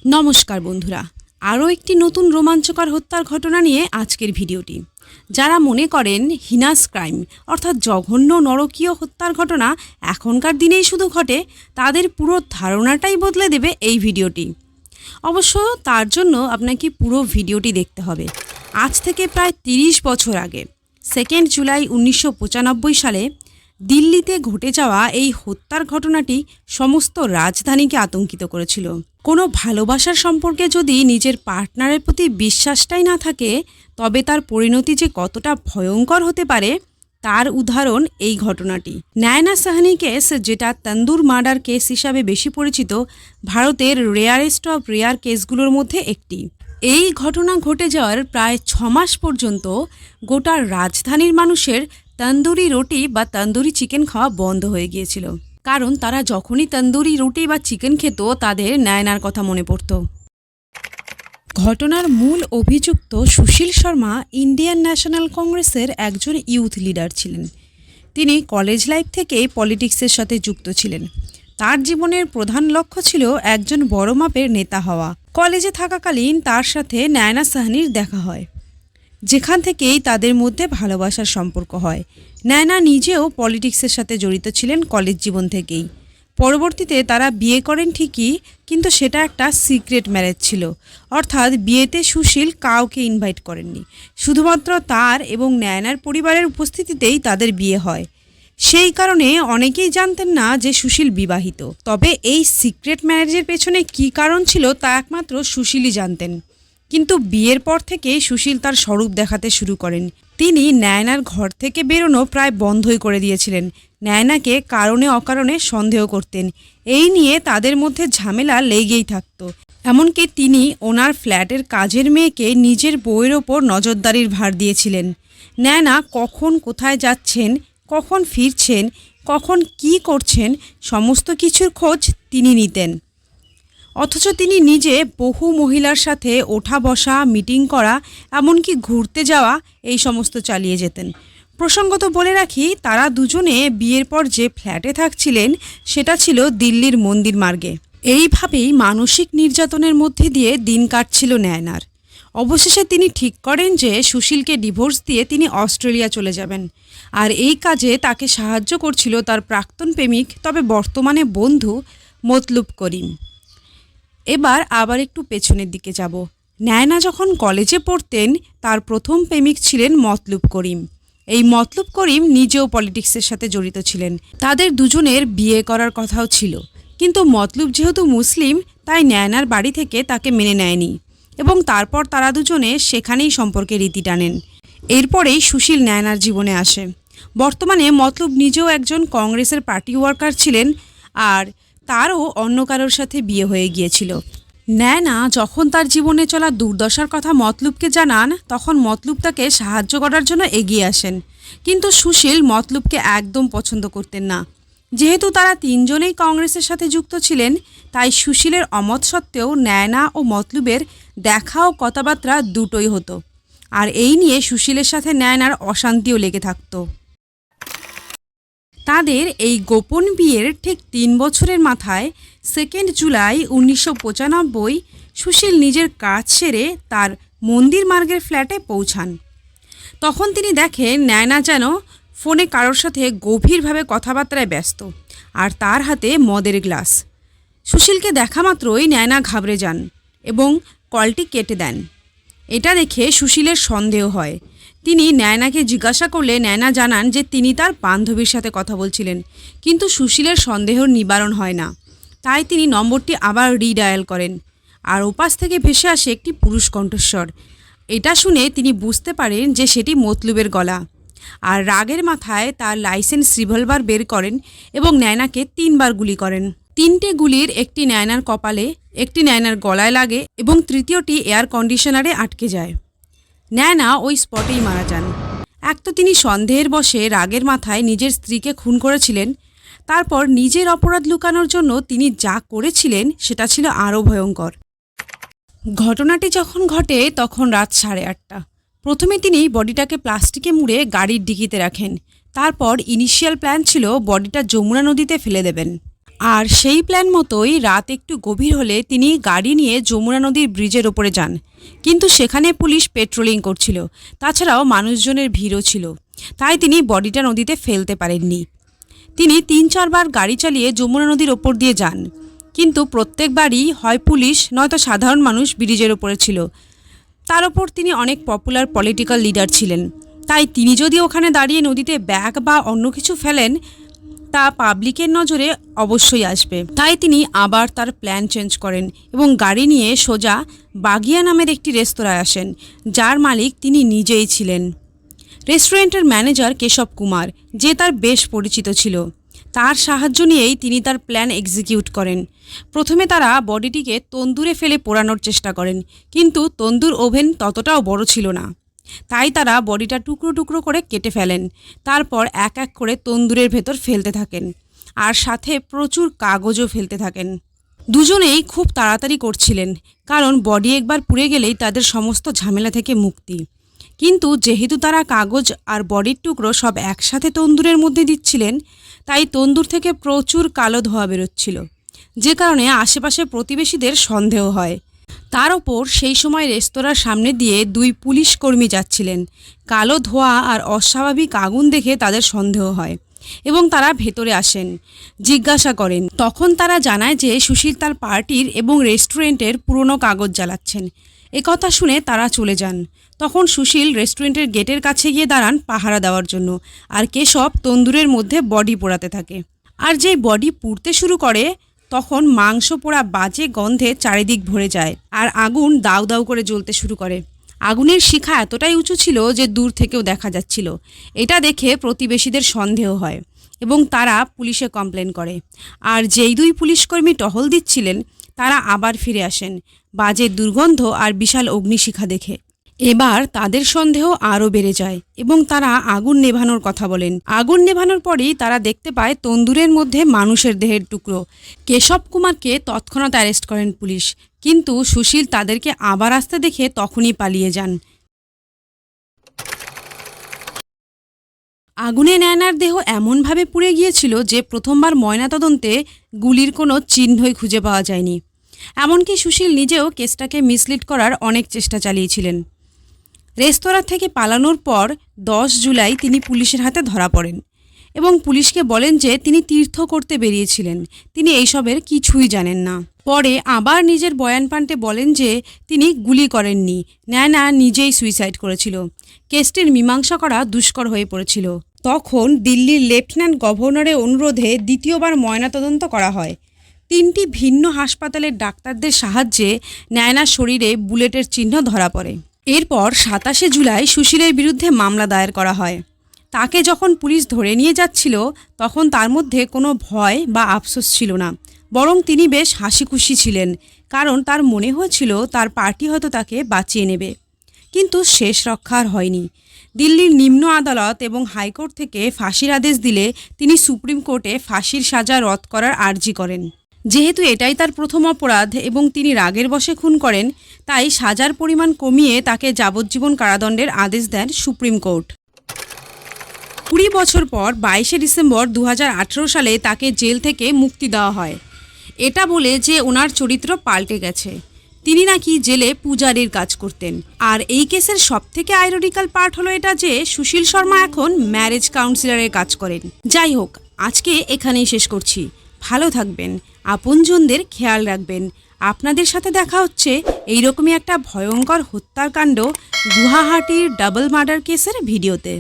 নমস্কার বন্ধুরা, আরও একটি নতুন রোমাঞ্চকর হত্যার ঘটনা নিয়ে আজকের ভিডিওটি। যারা মনে করেন হিনাস ক্রাইম অর্থাৎ জঘন্য নরকীয় হত্যার ঘটনা এখনকার দিনেই শুধু ঘটে, তাদের পুরো ধারণাটাই বদলে দেবে এই ভিডিওটি। অবশ্য তার জন্য আপনাকে পুরো ভিডিওটি দেখতে হবে। আজ থেকে প্রায় 30 বছর আগে 2 জুলাই 1995 সালে দিল্লিতে ঘটে যাওয়া এই হত্যার ঘটনাটি সমস্ত রাজধানীকে আতঙ্কিত করেছিল। কোনো ভালোবাসার সম্পর্কে যদি নিজের পার্টনারের প্রতি বিশ্বাসটাই না থাকে, তবে তার পরিণতি যে কতটা ভয়ঙ্কর হতে পারে তার উদাহরণ এই ঘটনাটি। নায়না সাহানি কেস, যেটা তন্দুর মার্ডার কেস হিসাবে বেশি পরিচিত, ভারতের রেয়ারেস্ট অফ রেয়ার কেসগুলোর মধ্যে একটি। এই ঘটনা ঘটে যাওয়ার প্রায় 6 মাস পর্যন্ত গোটা রাজধানীর মানুষের তন্দুরি রুটি বা তন্দুরি চিকেন খাওয়া বন্ধ হয়ে গিয়েছিল, কারণ তারা যখনই তন্দুরি রুটি বা চিকেন খেত তাদের নায়নার কথা মনে পড়ত। ঘটনার মূল অভিযুক্ত সুশীল শর্মা ইন্ডিয়ান ন্যাশনাল কংগ্রেসের একজন ইউথ লিডার ছিলেন। তিনি কলেজ লাইফ থেকেই পলিটিক্সের সাথে যুক্ত ছিলেন। তার জীবনের প্রধান লক্ষ্য ছিল একজন বড় মাপের নেতা হওয়া। কলেজে থাকাকালীন তার সাথে নায়না সাহানির দেখা হয়, যেখান থেকেই তাদের মধ্যে ভালোবাসার সম্পর্ক হয়। নায়না নিজেও পলিটিক্সের সাথে জড়িত ছিলেন কলেজ জীবন থেকেই। পরবর্তীতে তারা বিয়ে করেন ঠিকই, কিন্তু সেটা একটা সিক্রেট ম্যারেজ ছিল, অর্থাৎ বিয়েতে সুশীল কাউকে ইনভাইট করেননি। শুধুমাত্র তার এবং নায়নার পরিবারের উপস্থিতিতেই তাদের বিয়ে হয়। সেই কারণে অনেকেই জানতেন না যে সুশীল বিবাহিত। তবে এই সিক্রেট ম্যারেজের পেছনে কী কারণ ছিল তা একমাত্র সুশীলই জানতেন। কিন্তু বিয়ের পর থেকে সুশীল তার স্বরূপ দেখাতে শুরু করেন। তিনি নায়নার ঘর থেকে বেরোনো প্রায় বন্ধই করে দিয়েছিলেন। নায়নাকে কারণে অকারণে সন্দেহ করতেন। এই নিয়ে তাদের মধ্যে ঝামেলা লেগেই থাকত। এমনকি তিনি ওনার ফ্ল্যাটের কাজের মেয়েকে নিজের বউয়ের ওপর নজরদারির ভার দিয়েছিলেন। নায়না কখন কোথায় যাচ্ছেন, কখন ফিরছেন, কখন কি করছেন, সমস্ত কিছুর খোঁজ তিনি নিতেন। অথচ তিনি নিজে বহু মহিলার সাথে ওঠা বসা, মিটিং করা, এমনকি ঘুরতে যাওয়া, এই সমস্ত চালিয়ে যেতেন। প্রসঙ্গত বলে রাখি, তারা দুজনে বিয়ের পর যে ফ্ল্যাটে থাকছিলেন সেটা ছিল দিল্লির মন্দির মার্গে। এইভাবেই মানসিক নির্যাতনের মধ্যে দিয়ে দিন কাটছিল নায়নার। অবশেষে তিনি ঠিক করেন যে সুশীলকে ডিভোর্স দিয়ে তিনি অস্ট্রেলিয়া চলে যাবেন। আর এই কাজে তাকে সাহায্য করছিল তার প্রাক্তন প্রেমিক, তবে বর্তমানে বন্ধু, মতলুব করিম। এবার আবার একটু পেছনের দিকে যাব। নায়না যখন কলেজে পড়তেন তার প্রথম প্রেমিক ছিলেন মতলুব করিম। এই মতলুব করিম নিজেও পলিটিক্সের সাথে জড়িত ছিলেন। তাদের দুজনের বিয়ে করার কথাও ছিল, কিন্তু মতলুব যেহেতু মুসলিম, তাই নায়নার বাড়ি থেকে তাকে মেনে নেয়নি এবং তারপর তারা দুজনে সেখানেই সম্পর্কে রীতি টানেন। এরপরেই সুশীল নায়নার জীবনে আসে। বর্তমানে মতলুব নিজেও একজন কংগ্রেসের পার্টি ওয়ার্কার ছিলেন, আর তারও অন্য কারোর সাথে বিয়ে হয়ে গিয়েছিল। নায়না যখন তার জীবনে চলা দুর্দশার কথা মতলুবকে জানান, তখন মতলুব তাকে সাহায্য করার জন্য এগিয়ে আসেন। কিন্তু সুশীল মতলুবকে একদম পছন্দ করতেন না। যেহেতু তারা তিনজনেই কংগ্রেসের সাথে যুক্ত ছিলেন, তাই সুশীলের অমত সত্ত্বেও নায়না ও মতলুবের দেখা ও কথাবার্তা দুটোই হতো। আর এই নিয়ে সুশীলের সাথে নায়নার অশান্তিও লেগে থাকতো। তাদের এই গোপন বিয়ের ঠিক 3 বছরের মাথায় 2 জুলাই 1995 সুশীল নিজের কাজ সেরে তার মন্দির মার্গের ফ্ল্যাটে পৌঁছান। তখন তিনি দেখেন নায়না যেন ফোনে কারোর সাথে গভীরভাবে কথাবার্তায় ব্যস্ত, আর তার হাতে মদের গ্লাস। সুশীলকে দেখা মাত্রই নায়না ঘাবড়ে যান এবং কলটি কেটে দেন। এটা দেখে সুশীলের সন্দেহ হয়। তিনি নায়নাকে জিজ্ঞাসা করলে নায়না জানান যে তিনি তার বান্ধবীর সাথে কথা বলছিলেন, কিন্তু সুশীলের সন্দেহর নিবারণ হয় না। তাই তিনি নম্বরটি আবার রিডায়াল করেন, আর ওপাশ থেকে ভেসে আসে একটি পুরুষ কণ্ঠস্বর। এটা শুনে তিনি বুঝতে পারেন যে সেটি মতলুবের গলা, আর রাগের মাথায় তার লাইসেন্স রিভলভার বের করেন এবং নায়নাকে 3 বার গুলি করেন। 3টে গুলির একটি নায়নার কপালে, একটি নায়নার গলায় লাগে এবং তৃতীয়টি এয়ার কন্ডিশনারে আটকে যায়। নায়না ওই স্পটেই মারা যান। এক তো তিনি সন্দেহের বশে রাগের মাথায় নিজের স্ত্রীকে খুন করেছিলেন, তারপর নিজের অপরাধ লুকানোর জন্য তিনি যা করেছিলেন সেটা ছিল আরও ভয়ঙ্কর। ঘটনাটি যখন ঘটে তখন রাত 8:30। প্রথমে তিনি বডিটাকে প্লাস্টিকে মুড়ে গাড়ির ডিকিতে রাখেন। তারপর ইনিশিয়াল প্ল্যান ছিল বডিটা যমুনা নদীতে ফেলে দেবেন। আর সেই প্ল্যান মতোই রাত একটু গভীর হলে তিনি গাড়ি নিয়ে যমুনা নদীর ব্রিজের ওপরে যান। কিন্তু সেখানে পুলিশ পেট্রোলিং করছিল, তাছাড়াও মানুষজনের ভিড়ও ছিল, তাই তিনি বডিটা নদীতে ফেলতে পারেননি। তিনি 3-4 বার গাড়ি চালিয়ে যমুনা নদীর ওপর দিয়ে যান, কিন্তু প্রত্যেকবারই হয় পুলিশ নয়তো সাধারণ মানুষ ব্রিজের ওপরে ছিল। তার ওপর তিনি অনেক পপুলার পলিটিক্যাল লিডার ছিলেন, তাই তিনি যদি ওখানে দাঁড়িয়ে নদীতে ব্যাগ বা অন্য কিছু ফেলেন তা পাবলিকের নজরে অবশ্যই আসবে। তাই তিনি আবার তার প্ল্যান চেঞ্জ করেন এবং গাড়ি নিয়ে সোজা বাগিয়া নামের একটি রেস্তোরাঁয় আসেন, যার মালিক তিনি নিজেই ছিলেন। রেস্টুরেন্টের ম্যানেজার কেশব কুমার, যে তার বেশ পরিচিত ছিল। তার সাহায্য নিয়েই তিনি তার প্ল্যান এক্সিকিউট করেন। প্রথমে তারা বডিটিকে তন্দুরে ফেলে পোড়ানোর চেষ্টা করেন, কিন্তু তন্দুর ওভেন ততটাও বড় ছিল না, তাই তারা বডিটা টুকরো টুকরো করে কেটে ফেলেন। তারপর এক এক করে তন্দুরের ভেতর ফেলতে থাকেন, আর সাথে প্রচুর কাগজও ফেলতে থাকেন। দুজনেই খুব তাড়াতাড়ি করছিলেন, কারণ বডি একবার পুড়ে গেলেই তাদের সমস্ত ঝামেলা থেকে মুক্তি। কিন্তু যেহেতু তারা কাগজ আর বডির টুকরো সব একসাথে তন্দুরের মধ্যে দিচ্ছিলেন, তাই তন্দুর থেকে প্রচুর কালো ধোঁয়া বেরোচ্ছিল, যে কারণে আশেপাশে প্রতিবেশীদের সন্দেহ হয়। তার ওপর সেই সময় রেস্তোরাঁর সামনে দিয়ে 2 পুলিশ কর্মী যাচ্ছিলেন। কালো ধোঁয়া আর অস্বাভাবিক আগুন দেখে তাদের সন্দেহ হয় এবং তারা ভেতরে আসেন, জিজ্ঞাসা করেন। তখন তারা জানায় যে সুশীল তার পার্টির এবং রেস্টুরেন্টের পুরনো কাগজ জ্বালাচ্ছেন। একথা শুনে তারা চলে যান। তখন সুশীল রেস্টুরেন্টের গেটের কাছে গিয়ে দাঁড়ান পাহারা দেওয়ার জন্য, আর কেশব তন্দুরের মধ্যে বডি পোড়াতে থাকে। আর যেই বডি পুড়তে শুরু করে, তখন মাংস পোড়া বাজে গন্ধে চারিদিক ভরে যায় আর আগুন দাউ দাউ করে জ্বলতে শুরু করে। আগুনের শিখা এতটাই উঁচু ছিল যে দূর থেকেও দেখা যাচ্ছিল। এটা দেখে প্রতিবেশীদের সন্দেহ হয় এবং তারা পুলিশে কমপ্লেন করে। আর যেই 2 পুলিশকর্মী টহল দিচ্ছিলেন তারা আবার ফিরে আসেন বাজে দুর্গন্ধ আর বিশাল অগ্নিশিখা দেখে। এবার তাদের সন্দেহ আরও বেড়ে যায় এবং তারা আগুন নেভানোর কথা বলেন। আগুন নেভানোর পরেই তারা দেখতে পায় তন্দুরের মধ্যে মানুষের দেহের টুকরো। কেশব কুমারকে তৎক্ষণাৎ অ্যারেস্ট করেন পুলিশ, কিন্তু সুশীল তাদেরকে আবার আসতে দেখে তখনই পালিয়ে যান। আগুনে নয়নার দেহ এমনভাবে পুড়ে গিয়েছিল যে প্রথমবার ময়নাতদন্তে গুলির কোনো চিহ্নই খুঁজে পাওয়া যায়নি। এমনকি সুশীল নিজেও কেসটাকে মিসলিড করার অনেক চেষ্টা চালিয়েছিলেন। রেস্তোরাঁ থেকে পালানোর পর 10 জুলাই তিনি পুলিশের হাতে ধরা পড়েন এবং পুলিশকে বলেন যে তিনি তীর্থ করতে বেরিয়েছিলেন, তিনি এইসবের কিছুই জানেন না। পরে আবার নিজের বয়ান পাল্টে বলেন যে তিনি গুলি করেননি, নয়না নিজেই সুইসাইড করেছিল। কেসটির মীমাংসা করা দুষ্কর হয়ে পড়েছিল। তখন দিল্লির লেফটেন্যান্ট গভর্নরের অনুরোধে দ্বিতীয়বার ময়নাতদন্ত করা হয়। 3টি ভিন্ন হাসপাতালের ডাক্তারদের সাহায্যে নয়নার শরীরে বুলেটের চিহ্ন ধরা পড়ে। এরপর 27শে জুলাই সুশীলের বিরুদ্ধে মামলা দায়ের করা হয়। তাকে যখন পুলিশ ধরে নিয়ে যাচ্ছিল তখন তার মধ্যে কোনো ভয় বা আফসোস ছিল না, বরং তিনি বেশ হাসিখুশি ছিলেন, কারণ তার মনে হয়েছিল তার পার্টি হয়তো তাকে বাঁচিয়ে নেবে। কিন্তু শেষ রক্ষা আর হয়নি। দিল্লির নিম্ন আদালত এবং হাইকোর্ট থেকে ফাঁসির আদেশ দিলে তিনি সুপ্রিম কোর্টে ফাঁসির সাজা রদ করার আর্জি করেন। যেহেতু এটাই তার প্রথম অপরাধ এবং তিনি রাগের বশে খুন করেন, তাই সাজার পরিমাণ কমিয়ে তাকে যাবজ্জীবন কারাদণ্ডের আদেশ দেন সুপ্রিম কোর্ট। 20 বছর পর 22শে ডিসেম্বর 2018 সালে তাকে জেল থেকে মুক্তি দেওয়া হয়, এটা বলে যে ওনার চরিত্র পাল্টে গেছে। তিনি নাকি জেলে পূজারীর কাজ করতেন। আর এই কেসের সবথেকে আইরনিক্যাল পার্ট হলো এটা যে সুশীল শর্মা এখন ম্যারেজ কাউন্সিলরের কাজ করেন। যাই হোক, আজকে এখানেই শেষ করছি। ভালো থাকবেন, আপনজনদের খেয়াল রাখবেন। আপনাদের সাথে দেখা হচ্ছে এইরকমই একটা ভয়ঙ্কর হত্যাকাণ্ড গুয়াহাটির ডাবল মার্ডার কেসের ভিডিওতে।